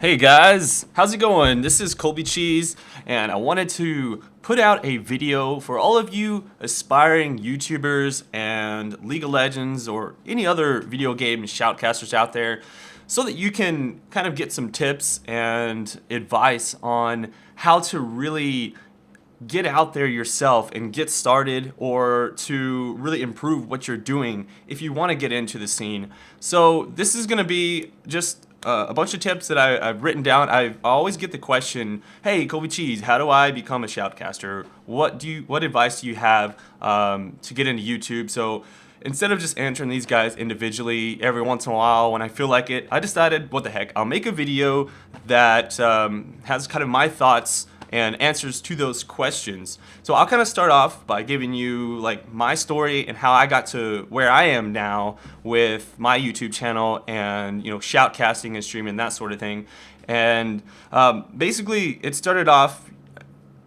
Hey guys, how's it going? This is Colby Cheese, and I wanted to put out a video for all of you aspiring YouTubers and League of Legends or any other video game shoutcasters out there so that you can kind of get some tips and advice on how to really get out there yourself and get started, or to really improve what you're doing if you want to get into the scene. So this is going to be just a bunch of tips that I've written down. I always get the question, hey Colby Cheese, how do I become a shoutcaster? What advice do you have to get into YouTube? So instead of just answering these guys individually every once in a while when I feel like it, I decided, what the heck, I'll make a video that has kind of my thoughts and answers to those questions. So I'll kind of start off by giving you like my story and how I got to where I am now with my YouTube channel and shoutcasting and streaming, that sort of thing. And basically it started off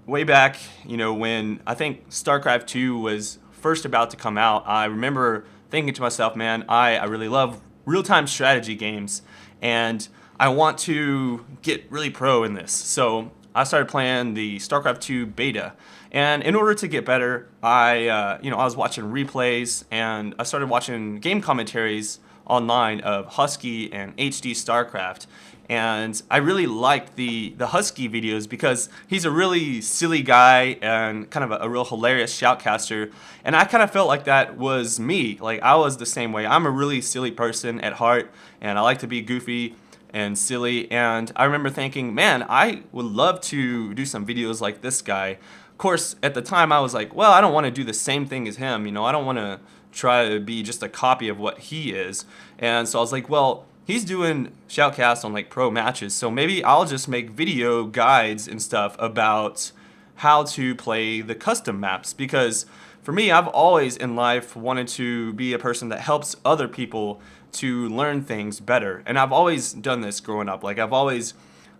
way back when I think StarCraft 2 was first about to come out. I remember thinking to myself, man, I really love real-time strategy games and I want to get really pro in this. So I started playing the StarCraft 2 beta, and in order to get better, I was watching replays, and I started watching game commentaries online of Husky and HD StarCraft, and I really liked the Husky videos because he's a really silly guy and kind of a real hilarious shoutcaster, and I kind of felt like that was me. Like, I was the same way. I'm a really silly person at heart, and I like to be goofy and silly, and I remember thinking, man, I would love to do some videos like this guy. Of course, at the time I was like, well, I don't want to do the same thing as him, I don't want to try to be just a copy of what he is. And so I was like, well, he's doing shoutcast on like pro matches, so maybe I'll just make video guides and stuff about how to play the custom maps, because for me, I've always in life wanted to be a person that helps other people to learn things better. And I've always done this growing up. Like, I've always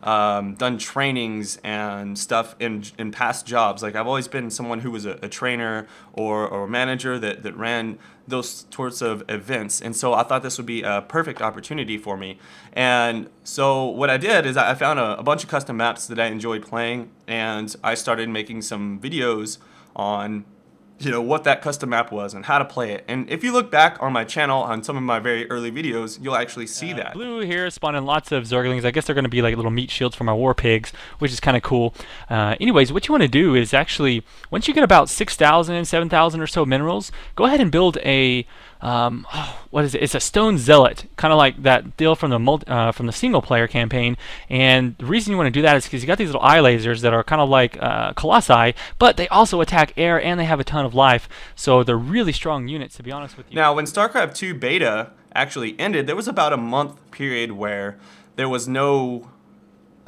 done trainings and stuff in past jobs. Like, I've always been someone who was a trainer or a manager that ran those sorts of events. And so I thought this would be a perfect opportunity for me. And so what I did is I found a bunch of custom maps that I enjoyed playing, and I started making some videos on what that custom map was and how to play it. And if you look back on my channel on some of my very early videos, you'll actually see that. Blue here spawning lots of Zerglings. I guess they're going to be like little meat shields for my war pigs, which is kind of cool. Anyways, what you want to do is actually, once you get about 6,000, 7,000 or so minerals, go ahead and build a what is it? It's a stone zealot, kind of like that deal from the single player campaign. And the reason you want to do that is because you got these little eye lasers that are kind of like colossi, but they also attack air and they have a ton of life. So they're really strong units, to be honest with you. Now, when StarCraft 2 beta actually ended, there was about a month period where there was no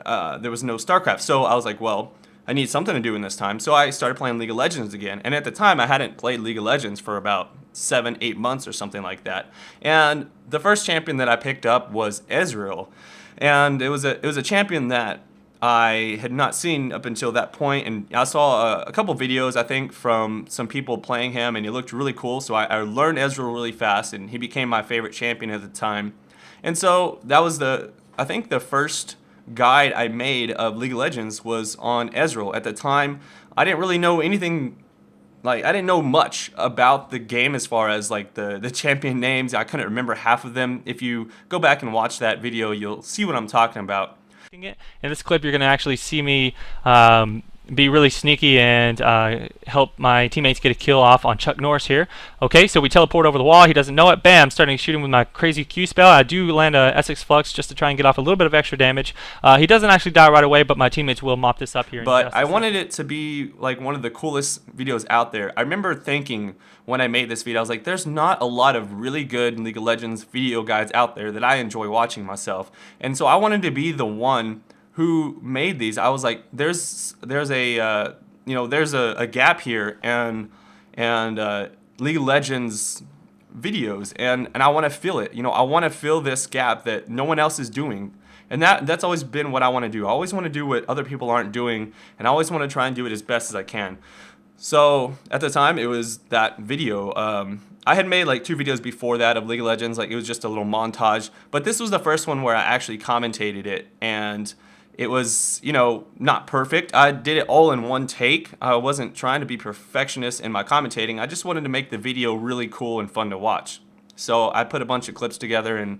StarCraft. So I was like, well, I need something to do in this time. So I started playing League of Legends again. And at the time, I hadn't played League of Legends for about 7-8 months or something like that. And the first champion that I picked up was Ezreal. And it was a champion that I had not seen up until that point. And I saw a couple videos, I think, from some people playing him, and he looked really cool. So I learned Ezreal really fast, and he became my favorite champion at the time. And so that was I think the first guide I made of League of Legends was on Ezreal. At the time, I didn't really know anything. Like, I didn't know much about the game as far as like the champion names. I couldn't remember half of them. If you go back and watch that video, you'll see what I'm talking about. In this clip, you're going to actually see me be really sneaky and help my teammates get a kill off on Chuck Norris here. Okay, so we teleport over the wall. He doesn't know it. Bam! Starting to shoot him with my crazy Q spell. I do land a Essex Flux just to try and get off a little bit of extra damage. He doesn't actually die right away, but my teammates will mop this up here. But I wanted it to be like one of the coolest videos out there. I remember thinking when I made this video, I was like, there's not a lot of really good League of Legends video guides out there that I enjoy watching myself. And so I wanted to be the one who made these. I was like, there's a gap here, and League of Legends videos, and I want to fill it. I want to fill this gap that no one else is doing, and that's always been what I want to do. I always want to do what other people aren't doing, and I always want to try and do it as best as I can. So at the time, it was that video. I had made like 2 videos before that of League of Legends, like it was just a little montage, but this was the first one where I actually commentated it, and it was, not perfect. I did it all in one take. I wasn't trying to be perfectionist in my commentating. I just wanted to make the video really cool and fun to watch. So I put a bunch of clips together, and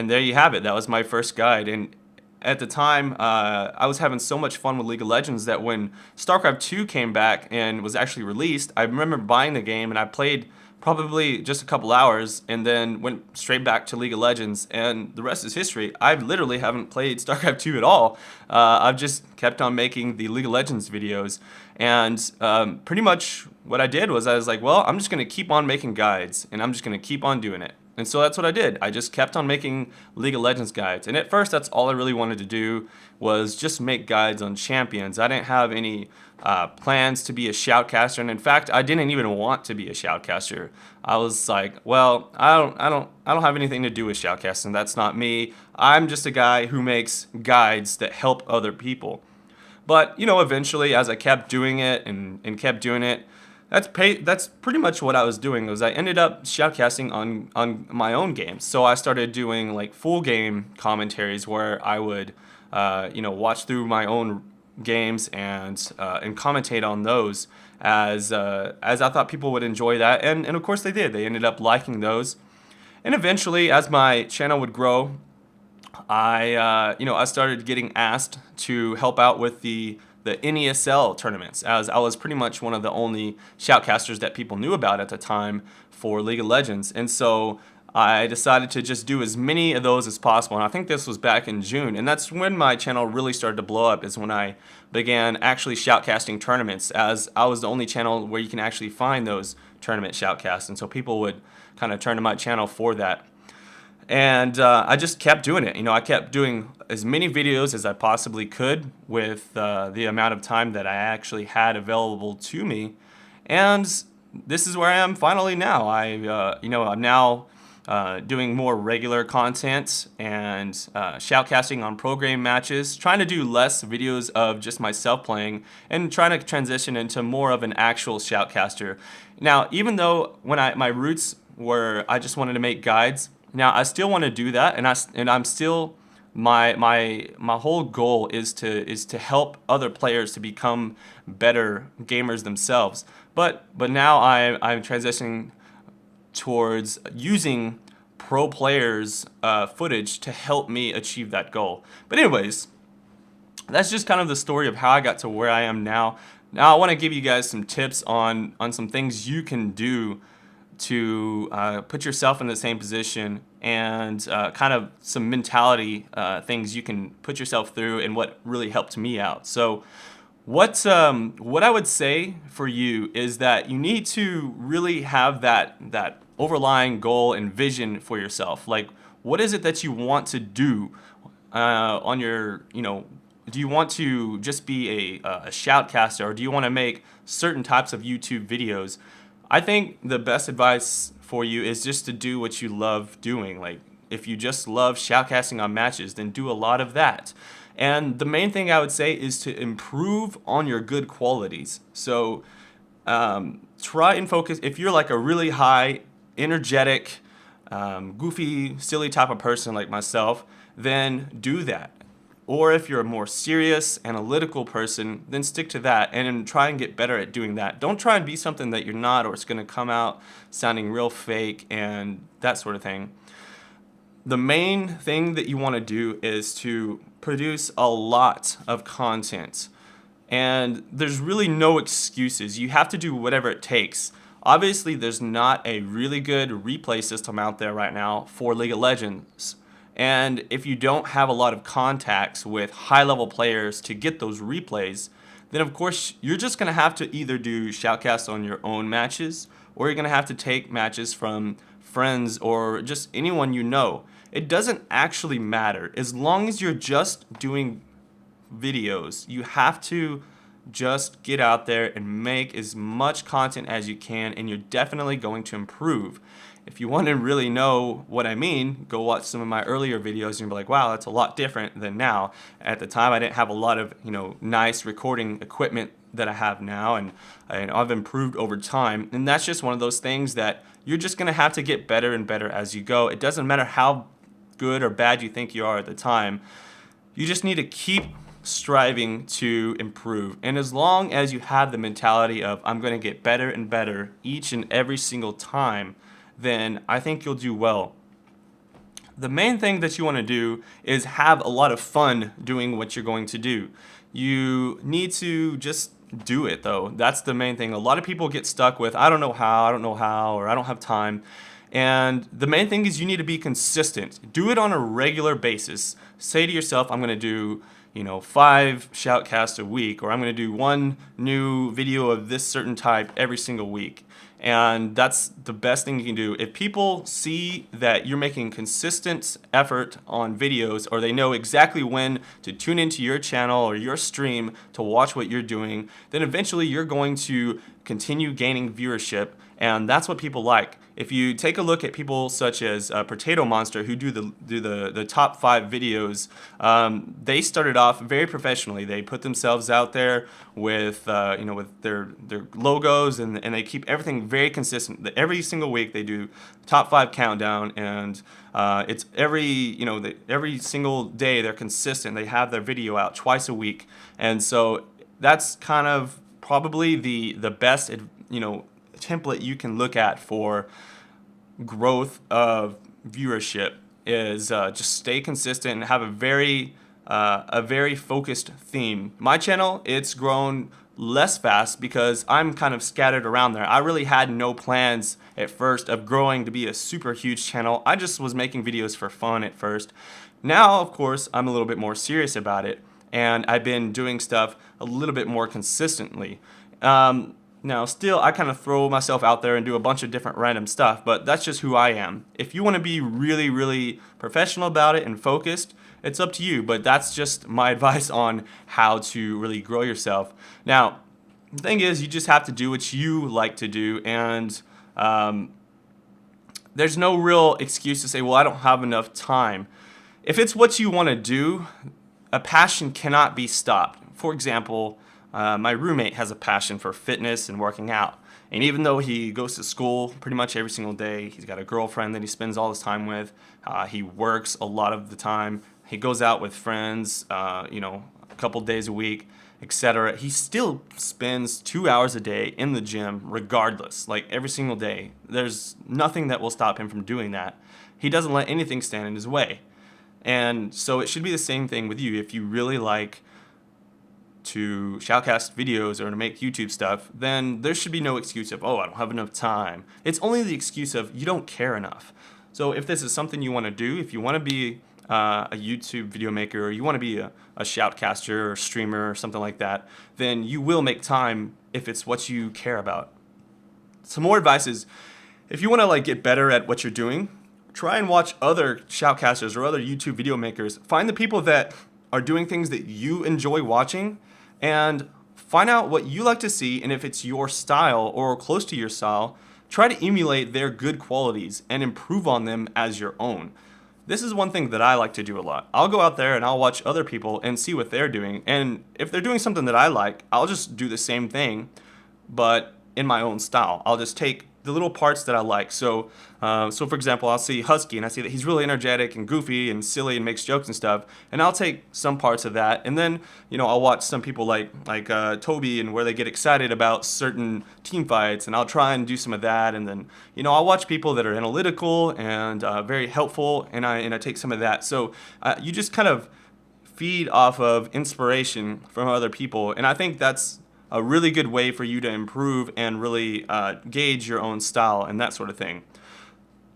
there you have it. That was my first guide. And at the time, I was having so much fun with League of Legends that when StarCraft 2 came back and was actually released, I remember buying the game and I played probably just a couple hours and then went straight back to League of Legends, and the rest is history. I literally haven't played StarCraft 2 at all. I've just kept on making the League of Legends videos, and pretty much what I did was I was like, well, I'm just going to keep on making guides, and I'm just going to keep on doing it. And so that's what I did. I just kept on making League of Legends guides. And at first, that's all I really wanted to do was just make guides on champions. I didn't have any plans to be a shoutcaster, and in fact, I didn't even want to be a shoutcaster. I was like, well, I don't have anything to do with shoutcasting. That's not me. I'm just a guy who makes guides that help other people. But eventually, as I kept doing it and kept doing it, that's pretty much what I was doing. Was I ended up shoutcasting on my own games. So I started doing like full game commentaries where I would watch through my own games and commentate on those as I thought people would enjoy that, and of course they did. They ended up liking those, and eventually, as my channel would grow, I started getting asked to help out with the NESL tournaments, as I was pretty much one of the only shoutcasters that people knew about at the time for League of Legends. And so I decided to just do as many of those as possible. And I think this was back in June. And that's when my channel really started to blow up, is when I began actually shoutcasting tournaments, as I was the only channel where you can actually find those tournament shoutcasts. And so people would kind of turn to my channel for that. And I just kept doing it. I kept doing as many videos as I possibly could with the amount of time that I actually had available to me. And this is where I am finally now. I'm now doing more regular content and shoutcasting on pro game matches, trying to do less videos of just myself playing and trying to transition into more of an actual shoutcaster. Now, even though my roots were I just wanted to make guides, now I still want to do that, and I'm still my whole goal is to help other players to become better gamers themselves. But now I'm transitioning towards using pro players' footage to help me achieve that goal. But anyways, that's just kind of the story of how I got to where I am now. Now I want to give you guys some tips on some things you can do to put yourself in the same position, and kind of some mentality things you can put yourself through, and what really helped me out. So what I would say for you is that you need to really have that overlying goal and vision for yourself. Like, what is it that you want to do on your, do you want to just be a shoutcaster, or do you want to make certain types of YouTube videos? I think the best advice for you is just to do what you love doing. Like, if you just love shoutcasting on matches, then do a lot of that. And the main thing I would say is to improve on your good qualities. So try and focus. If you're like a really high, energetic, goofy, silly type of person like myself, then do that. Or if you're a more serious, analytical person, then stick to that and try and get better at doing that. Don't try and be something that you're not, or it's going to come out sounding real fake and that sort of thing. The main thing that you want to do is to produce a lot of content. And there's really no excuses. You have to do whatever it takes. Obviously, there's not a really good replay system out there right now for League of Legends. And if you don't have a lot of contacts with high-level players to get those replays, then of course you're just going to have to either do shoutcasts on your own matches, or you're going to have to take matches from friends or just anyone you know. It doesn't actually matter. As long as you're just doing videos, you have to just get out there and make as much content as you can, and you're definitely going to improve. If you want to really know what I mean, go watch some of my earlier videos and you'll be like, wow, that's a lot different than now. At the time, I didn't have a lot of nice recording equipment that I have now, and I've improved over time. And that's just one of those things that you're just going to have to get better and better as you go. It doesn't matter how good or bad you think you are at the time. You just need to keep striving to improve. And as long as you have the mentality of I'm going to get better and better each and every single time, then I think you'll do well. The main thing that you want to do is have a lot of fun doing what you're going to do. You need to just do it though. That's the main thing. A lot of people get stuck with I don't know how, or I don't have time. And the main thing is you need to be consistent. Do it on a regular basis. Say to yourself, I'm going to do 5 shoutcasts a week, or I'm going to do 1 new video of this certain type every single week. And that's the best thing you can do. If people see that you're making consistent effort on videos, or they know exactly when to tune into your channel or your stream to watch what you're doing, then eventually you're going to continue gaining viewership, and that's what people like. If you take a look at people such as Potato Monster, who do the top 5 videos, they started off very professionally. They put themselves out there with with their logos, and they keep everything very consistent. Every single week they do top 5 countdown, and it's every single day they're consistent. They have their video out twice a week, and so that's kind of probably the best template you can look at for growth of viewership is just stay consistent and have a very focused theme. My channel, it's grown less fast because I'm kind of scattered around there. I really had no plans at first of growing to be a super huge channel. I just was making videos for fun at first. Now, of course, I'm a little bit more serious about it, and I've been doing stuff a little bit more consistently. Now, still, I kind of throw myself out there and do a bunch of different random stuff, but that's just who I am. If you want to be really, really professional about it and focused, it's up to you, but that's just my advice on how to really grow yourself. Now, the thing is, you just have to do what you like to do, and there's no real excuse to say, well, I don't have enough time. If it's what you want to do, a passion cannot be stopped. For example, my roommate has a passion for fitness and working out. And even though he goes to school pretty much every single day, he's got a girlfriend that he spends all his time with, he works a lot of the time, he goes out with friends, a couple days a week, etc. He still spends 2 hours a day in the gym regardless, like every single day. There's nothing that will stop him from doing that. He doesn't let anything stand in his way. And so it should be the same thing with you. If you really like to shoutcast videos or to make YouTube stuff, then there should be no excuse of, oh, I don't have enough time. It's only the excuse of you don't care enough. So if this is something you want to do, if you want to be a YouTube video maker, or you want to be a shoutcaster or streamer or something like that, then you will make time if it's what you care about. Some more advice is, if you want to get better at what you're doing, try and watch other shoutcasters or other YouTube video makers. Find the people that are doing things that you enjoy watching, and find out what you like to see, and if it's your style or close to your style, try to emulate their good qualities and improve on them as your own. This is one thing that I like to do a lot. I'll go out there and I'll watch other people and see what they're doing, and if they're doing something that I like, I'll just do the same thing, but in my own style. I'll just take the little parts that I like. So for example, I'll see Husky, and I see that he's really energetic and goofy and silly and makes jokes and stuff, and I'll take some parts of that, and then I'll watch some people like Toby, and where they get excited about certain team fights, and I'll try and do some of that, and then I'll watch people that are analytical and very helpful, and I take some of that. So you just kind of feed off of inspiration from other people, and I think that's a really good way for you to improve and really gauge your own style and that sort of thing.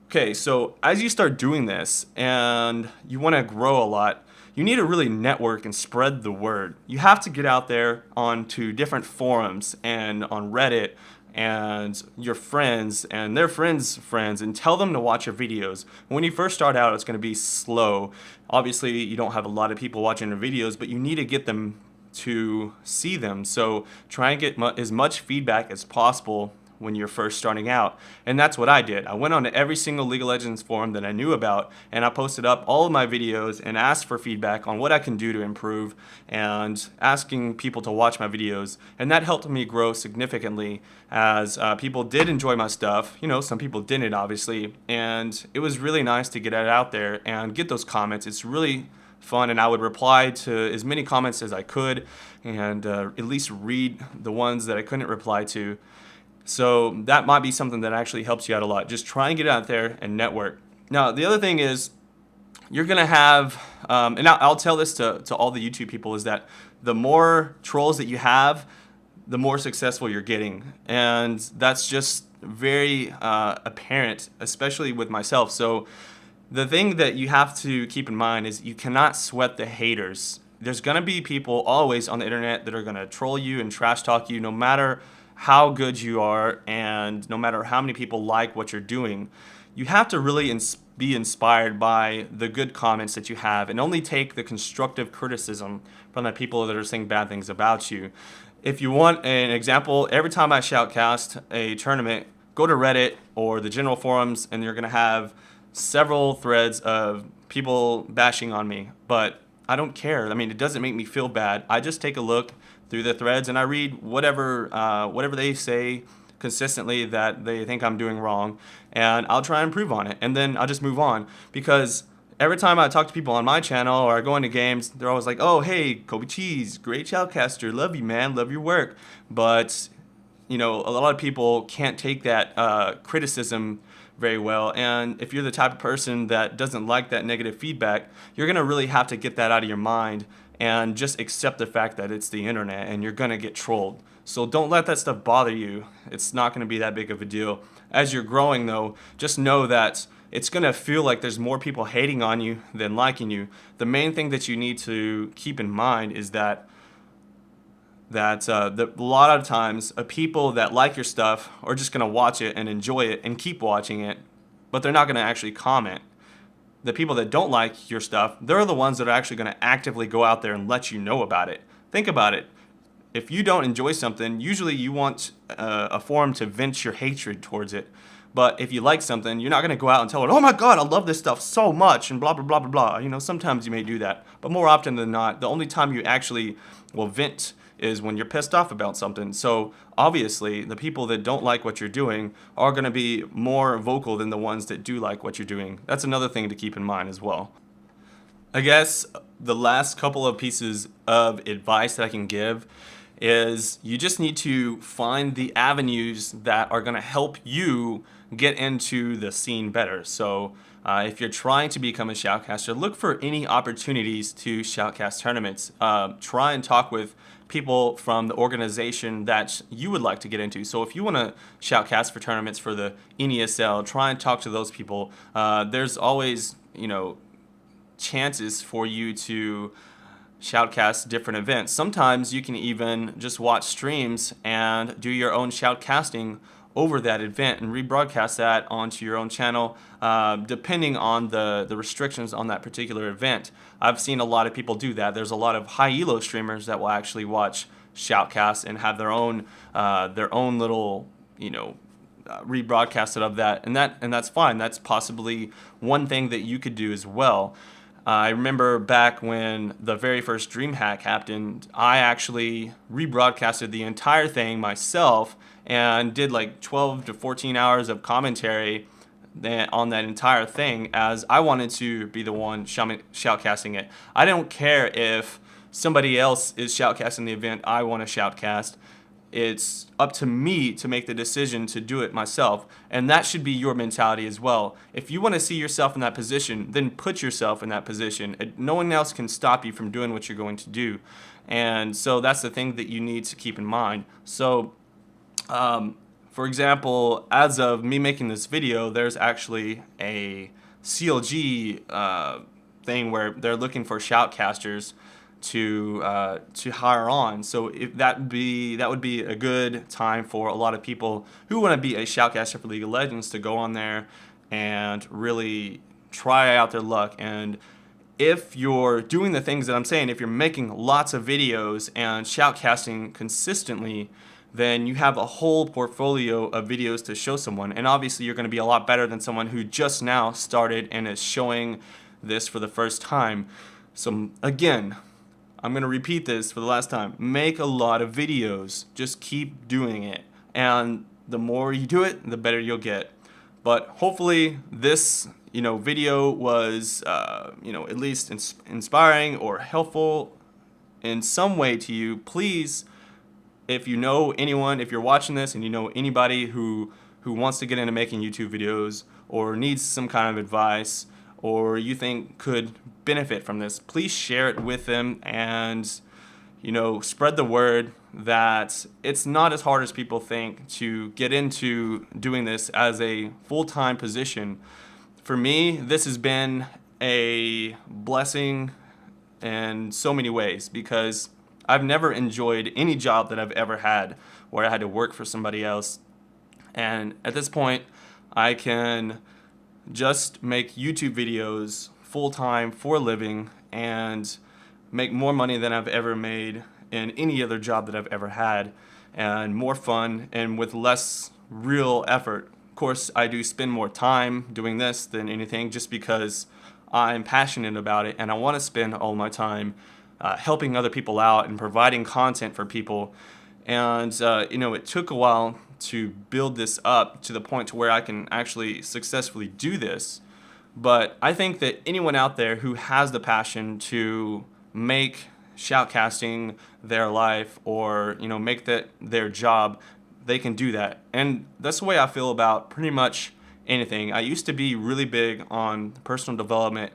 Okay, so as you start doing this and you want to grow a lot, you need to really network and spread the word. You have to get out there onto different forums and on Reddit and your friends and their friends' friends, and tell them to watch your videos. When you first start out, it's going to be slow. Obviously, you don't have a lot of people watching your videos, but you need to get them to see them. So try and get as much feedback as possible when you're first starting out. And that's what I did. I went on to every single League of Legends forum that I knew about, and I posted up all of my videos and asked for feedback on what I can do to improve, and asking people to watch my videos. And that helped me grow significantly, as people did enjoy my stuff. You know, some people didn't, obviously, and it was really nice to get it out there and get those comments. It's really fun, and I would reply to as many comments as I could, and at least read the ones that I couldn't reply to. So that might be something that actually helps you out a lot. Just try and get out there and network. Now, the other thing is, you're gonna have, and I'll tell this to all the YouTube people, is that the more trolls that you have, the more successful you're getting. And that's just very apparent, especially with myself. So the thing that you have to keep in mind is you cannot sweat the haters. There's gonna be people always on the internet that are gonna troll you and trash talk you, no matter how good you are and no matter how many people like what you're doing. You have to really be inspired by the good comments that you have, and only take the constructive criticism from the people that are saying bad things about you. If you want an example, every time I shoutcast a tournament, go to Reddit or the general forums, and you're gonna have several threads of people bashing on me. But I don't care. I mean, it doesn't make me feel bad. I just take a look through the threads and I read whatever they say consistently that they think I'm doing wrong, and I'll try and improve on it, and then I'll just move on. Because every time I talk to people on my channel or I go into games, they're always like, "Oh, hey, Kobe Cheese, great shoutcaster, love you, man, love your work." But you know, a lot of people can't take that criticism very well, and if you're the type of person that doesn't like that negative feedback, you're gonna really have to get that out of your mind and just accept the fact that it's the internet and you're gonna get trolled. So don't let that stuff bother you. It's not gonna be that big of a deal. As you're growing though, just know that it's gonna feel like there's more people hating on you than liking you. The main thing that you need to keep in mind is that a lot of times people that like your stuff are just going to watch it and enjoy it and keep watching it, but they're not going to actually comment. The people that don't like your stuff, they're the ones that are actually going to actively go out there and let you know about it. Think about it. If you don't enjoy something, usually you want a forum to vent your hatred towards it. But if you like something, you're not going to go out and tell it, "Oh my God, I love this stuff so much," and blah, blah, blah, blah, blah. You know, sometimes you may do that. But more often than not, the only time you actually will vent is when you're pissed off about something. So obviously, the people that don't like what you're doing are going to be more vocal than the ones that do like what you're doing. That's another thing to keep in mind as well. I guess the last couple of pieces of advice that I can give is you just need to find the avenues that are going to help you get into the scene better. So if you're trying to become a shoutcaster, look for any opportunities to shoutcast tournaments. Try and talk with people from the organization that you would like to get into. So if you want to shoutcast for tournaments for the NESL, try and talk to those people. There's always, you know, chances for you to shoutcast different events. Sometimes you can even just watch streams and do your own shoutcasting over that event and rebroadcast that onto your own channel, depending on the restrictions on that particular event. I've seen a lot of people do that. There's a lot of high elo streamers that will actually watch shoutcasts and have their own little, you know, rebroadcasted of that, and that's fine. That's possibly one thing that you could do as well. I remember back when the very first DreamHack happened, I actually rebroadcasted the entire thing myself and did like 12 to 14 hours of commentary on that entire thing, as I wanted to be the one shoutcasting it. I don't care if somebody else is shoutcasting the event I want to shoutcast. It's up to me to make the decision to do it myself, and that should be your mentality as well. If you want to see yourself in that position, then put yourself in that position. No one else can stop you from doing what you're going to do, and so that's the thing that you need to keep in mind. So for example, as of me making this video, there's actually a CLG thing where they're looking for shoutcasters to hire on. So if that would be a good time for a lot of people who want to be a shoutcaster for League of Legends to go on there and really try out their luck. And if you're doing the things that I'm saying, if you're making lots of videos and shoutcasting consistently, then you have a whole portfolio of videos to show someone. And obviously you're going to be a lot better than someone who just now started and is showing this for the first time. So again, I'm going to repeat this for the last time. Make a lot of videos. Just keep doing it. And the more you do it, the better you'll get. But hopefully this video was at least inspiring or helpful in some way to you. Please, if you know anyone, if you're watching this and you know anybody who wants to get into making YouTube videos or needs some kind of advice or you think could benefit from this, please share it with them and spread the word that it's not as hard as people think to get into doing this as a full-time position. For me, this has been a blessing in so many ways because I've never enjoyed any job that I've ever had where I had to work for somebody else. And at this point, I can just make YouTube videos full-time for a living and make more money than I've ever made in any other job that I've ever had, and more fun and with less real effort. Of course, I do spend more time doing this than anything just because I'm passionate about it and I want to spend all my time helping other people out and providing content for people. And it took a while to build this up to the point to where I can actually successfully do this. But I think that anyone out there who has the passion to make shoutcasting their life or make that their job, they can do that. And that's the way I feel about pretty much anything. I used to be really big on personal development,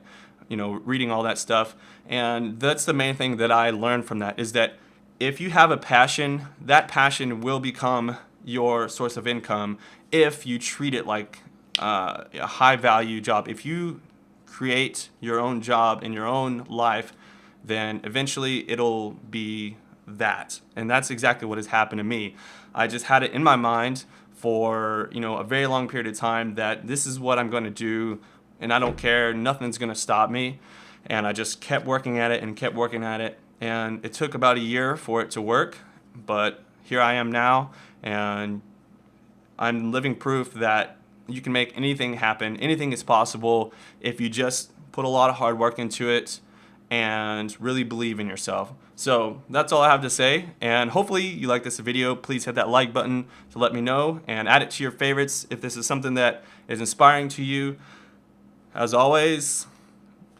reading all that stuff, and that's the main thing that I learned from that is that if you have a passion, that passion will become your source of income if you treat it like a high value job. If you create your own job in your own life, then eventually it'll be that. And that's exactly what has happened to me. I just had it in my mind for a very long period of time that this is what I'm going to do and I don't care, nothing's going to stop me. And I just kept working at it and kept working at it, and it took about a year for it to work, but here I am now, and I'm living proof that you can make anything happen. Anything is possible if you just put a lot of hard work into it and really believe in yourself. So that's all I have to say, and hopefully you like this video. Please hit that like button to let me know and add it to your favorites if this is something that is inspiring to you. As always,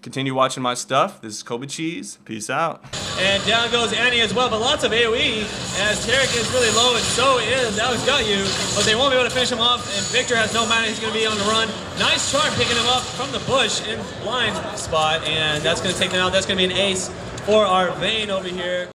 continue watching my stuff. This is Colby Cheese. Peace out. And down goes Annie as well, but lots of AoE as Tarek is really low, and so is Alex got you, but they won't be able to finish him off, and Victor has no mana. He's going to be on the run. Nice charm picking him up from the bush in blind spot, and that's going to take them out. That's going to be an ace for our Vayne over here.